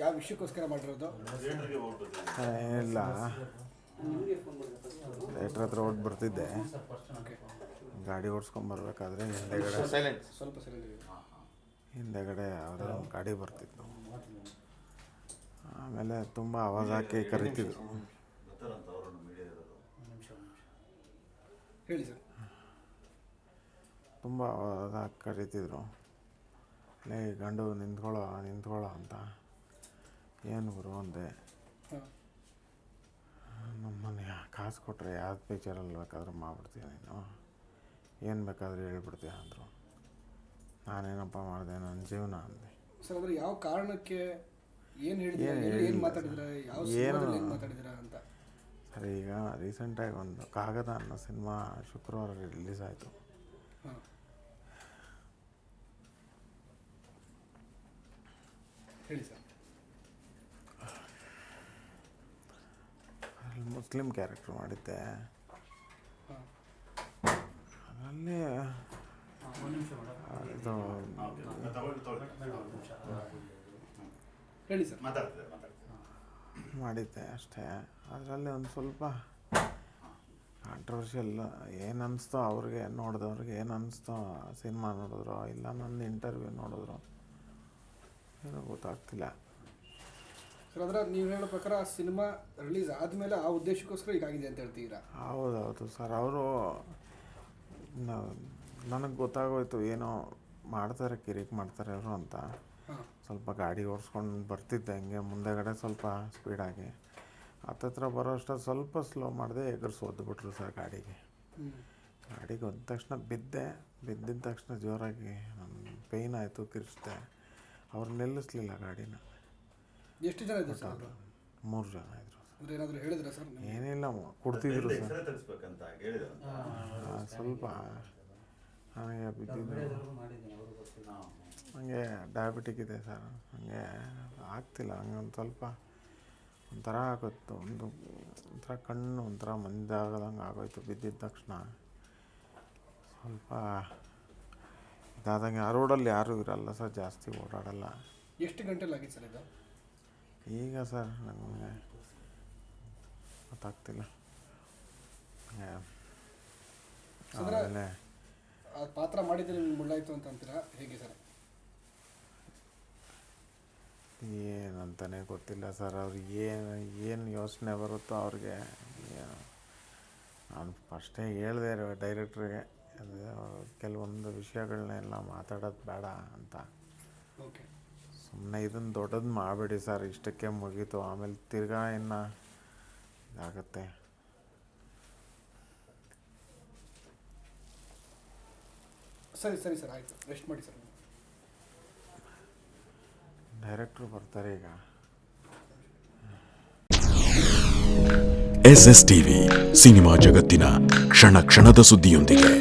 ಯಾವ ವಿಷಯಕ್ಕೋಸ್ಕರ ಮಾಡಿರೋದು? ಇಲ್ಲ, ಥಿಯೇಟ್ರ್ ಹತ್ರ ಓಡಿ ಬರ್ತಿದ್ದೆ. ಗಾಡಿ ಓಡಿಸ್ಕೊಂಬರ್ಬೇಕಾದ್ರೆ ಹಿಂದೆಗಡೆ ಯಾವುದೋ ಒಂದು ಗಾಡಿ ಬರ್ತಿತ್ತು. ಆಮೇಲೆ ತುಂಬ ಆವಾಜ್ ಹಾಕಿ ಕರಿತಿದ್ರು. ಹೇಳಿ ಸರ್. ತುಂಬ ಆವಾಜ್ ಹಾಕಿ ಕರಿತಿದ್ರು, ಲೇ ಗಂಡು ನಿಂತ್ಕೊಳ್ಳೋ ಅಂತ. ಏನು ಗುರು ಅಂದೆ. ನಮ್ಮನೆ ಕಾಸು ಕೊಟ್ಟರೆ ಯಾವ್ದು ಪಿಕ್ಚರಲ್ಲಿ ಬೇಕಾದ್ರೂ ಮಾಡ್ಬಿಡ್ತೀಯ ನೀನು, ಏನು ಬೇಕಾದರೂ ಹೇಳ್ಬಿಡ್ತೀಯ ಅಂದರು. ನಾನೇನಪ್ಪ ಮಾಡಿದೆ, ನನ್ನ ಜೀವನ ಅಂದೆ. ಸರ್ ಅಂದರೆ ಯಾವ ಕಾರಣಕ್ಕೆ ಏನು ಹೇಳಿದ್ರೆ, ಏನು ಮಾತಾಡಿದ್ರೆ, ಯಾವ ಏನು ಮಾತಾಡಿದ್ದೀರಾ ಅಂತ? ಸರ್ ಈಗ ರೀಸೆಂಟಾಗಿ ಒಂದು ಕಾಗದ ಅನ್ನೋ ಸಿನಿಮಾ ಶುಕ್ರವಾರ ರಿಲೀಸ್ ಆಯಿತು. ಹೇಳಿ ಸರ್. ಅದರಲ್ಲಿ ಮುಸ್ಲಿಂ ಕ್ಯಾರೆಕ್ಟರ್ ಮಾಡಿದ್ದೆ. ಅದರಲ್ಲಿ ಇದು ಹೇಳಿ ಸರ್. ಮಾಡಿದ್ದೆ ಅಷ್ಟೇ. ಅದರಲ್ಲಿ ಒಂದು ಸ್ವಲ್ಪ ಕಾಂಟ್ರವರ್ಷಿಯಲ್ ಏನು ಅನ್ನಿಸ್ತೋ ಅವ್ರಿಗೆ, ನೋಡಿದವ್ರಿಗೆ ಏನು ಅನ್ನಿಸ್ತೋ, ಸಿನಿಮಾ ನೋಡಿದ್ರು ಇಲ್ಲ ನನ್ನ ಇಂಟರ್ವ್ಯೂ ನೋಡಿದ್ರು ಏನೋ ಗೊತ್ತಾಗ್ತಿಲ್ಲ ಸರ್. ಅಂದರೆ ನೀವು ಹೇಳೋ ಪ್ರಕಾರ ಆ ಸಿನಿಮಾ ರಿಲೀಸ್ ಆದಮೇಲೆ ಆ ಉದ್ದೇಶಕ್ಕೋಸ್ಕರ ಹೀಗಾಗಿದೆ ಅಂತ ಹೇಳ್ತೀರಾ? ಹೌದೌದು ಸರ್. ಅವರು ನನಗೆ ಗೊತ್ತಾಗೋಯ್ತು ಏನೋ ಮಾಡ್ತಾರೆ, ಕಿರಿಕ್ ಮಾಡ್ತಾರೆ ಅವರು ಅಂತ. ಸ್ವಲ್ಪ ಗಾಡಿ ಓಡಿಸ್ಕೊಂಡು ಬರ್ತಿದ್ದೆ, ಹಿಂಗೆ ಮುಂದೆಗಡೆ ಸ್ವಲ್ಪ ಸ್ಪೀಡಾಗಿ ಹತ್ತತ್ರ ಬರೋ ಅಷ್ಟೊತ್ತು ಸ್ವಲ್ಪ ಸ್ಲೋ ಮಾಡಿದೆ, ಎಗರ್ಸಿ ಒದ್ದುಬಿಟ್ರು ಸರ್ ಗಾಡಿಗೆ. ಗಾಡಿಗೆ ಒದ್ದ ತಕ್ಷಣ ಬಿದ್ದಿದ್ದ ತಕ್ಷಣ ಜೋರಾಗಿ ನನ್ನ ಪೇಯ್ನ್ ಆಯಿತು, ಕಿರಿಚಿದೆ. ಅವ್ರು ನಿಲ್ಲಿಸ್ಲಿಲ್ಲ ಗಾಡಿನ. ಎಷ್ಟು ಜನ ಇದ್ದಾರೆ ಸರ್? 3 ಜನ ಇದ್ರು ಸರ್. ಏನಾದರೂ ಹೇಳಿದ್ರೆ ಸರ್? ಏನಿಲ್ಲ, ಕೊಡ್ತಿದ್ರು ಸರ್. ಸ್ವಲ್ಪ ನನಗೆ ಬಿದ್ದಿದ್ದು, ನನಗೆ ಡಯಾಬಿಟಿಕ್ ಇದೆ ಸರ್, ನನಗೆ ಆಗ್ತಿಲ್ಲ. ಹಂಗೆ ಒಂದು ಸ್ವಲ್ಪ ಒಂಥರ ಆಗೋಯ್ತು, ಒಂಥರ ಕಣ್ಣು ಒಂಥರ ಮಂಜಾಗದಂಗೆ ಆಗೋಯ್ತು ಬಿದ್ದಿದ್ದ ತಕ್ಷಣ. ಸ್ವಲ್ಪ ಇದಾದಂಗೆ. ಆ ರೋಡಲ್ಲಿ ಯಾರೂ ಇರಲ್ಲ ಸರ್, ಜಾಸ್ತಿ ಓಡಾಡಲ್ಲ. ಎಷ್ಟು ಗಂಟೆಲಿ ಆಗಿತ್ತು ಸರ್ ಇದು? ಈಗ ಸರ್ ನನಗೆ ಗೊತ್ತಾಗ್ತಿಲ್ಲ. ಆಮೇಲೆ ಆ ಪಾತ್ರ ಮಾಡಿದರೆ ನಿಮ್ಗೆ ಮುಳ್ಳಾಯಿತು ಅಂತ ಅಂತೀರಾ, ಹೇಗೆ ಸರ್? ಏನಂತಾನೆ ಗೊತ್ತಿಲ್ಲ ಸರ್. ಅವ್ರಿಗೆ ಏನು ಯೋಚನೆ ಬರುತ್ತೋ ಅವ್ರಿಗೆ. ನಾನು ಫಸ್ಟೇ ಹೇಳಿದೆ ಡೈರೆಕ್ಟ್ರಿಗೆ, ಕೆಲವೊಂದು ವಿಷಯಗಳನ್ನೆಲ್ಲ ಮಾತಾಡೋದು ಬೇಡ ಅಂತ. ಓಕೆ. ಸುಮ್ಮನೆ ಇದನ್ನು ದೊಡ್ಡದು ಮಾಡಬೇಡಿ ಸರ್, ಇಷ್ಟಕ್ಕೆ ಮುಗೀತು, ಆಮೇಲೆ ತಿರ್ಗಾ ಇನ್ನು ಇದಾಗತ್ತೆ. ಸರಿ ಸರಿ ಸರ್, ಆಯಿತು, ರೆಸ್ಟ್ ಮಾಡಿ ಸರ್. ಡೈರೆಕ್ಟ್ರು ಬರ್ತಾರೆ ಈಗ. SS TV ಸಿನಿಮಾ ಜಗತ್ತಿನ ಕ್ಷಣ ಕ್ಷಣದ ಸುದ್ದಿಯೊಂದಿಗೆ.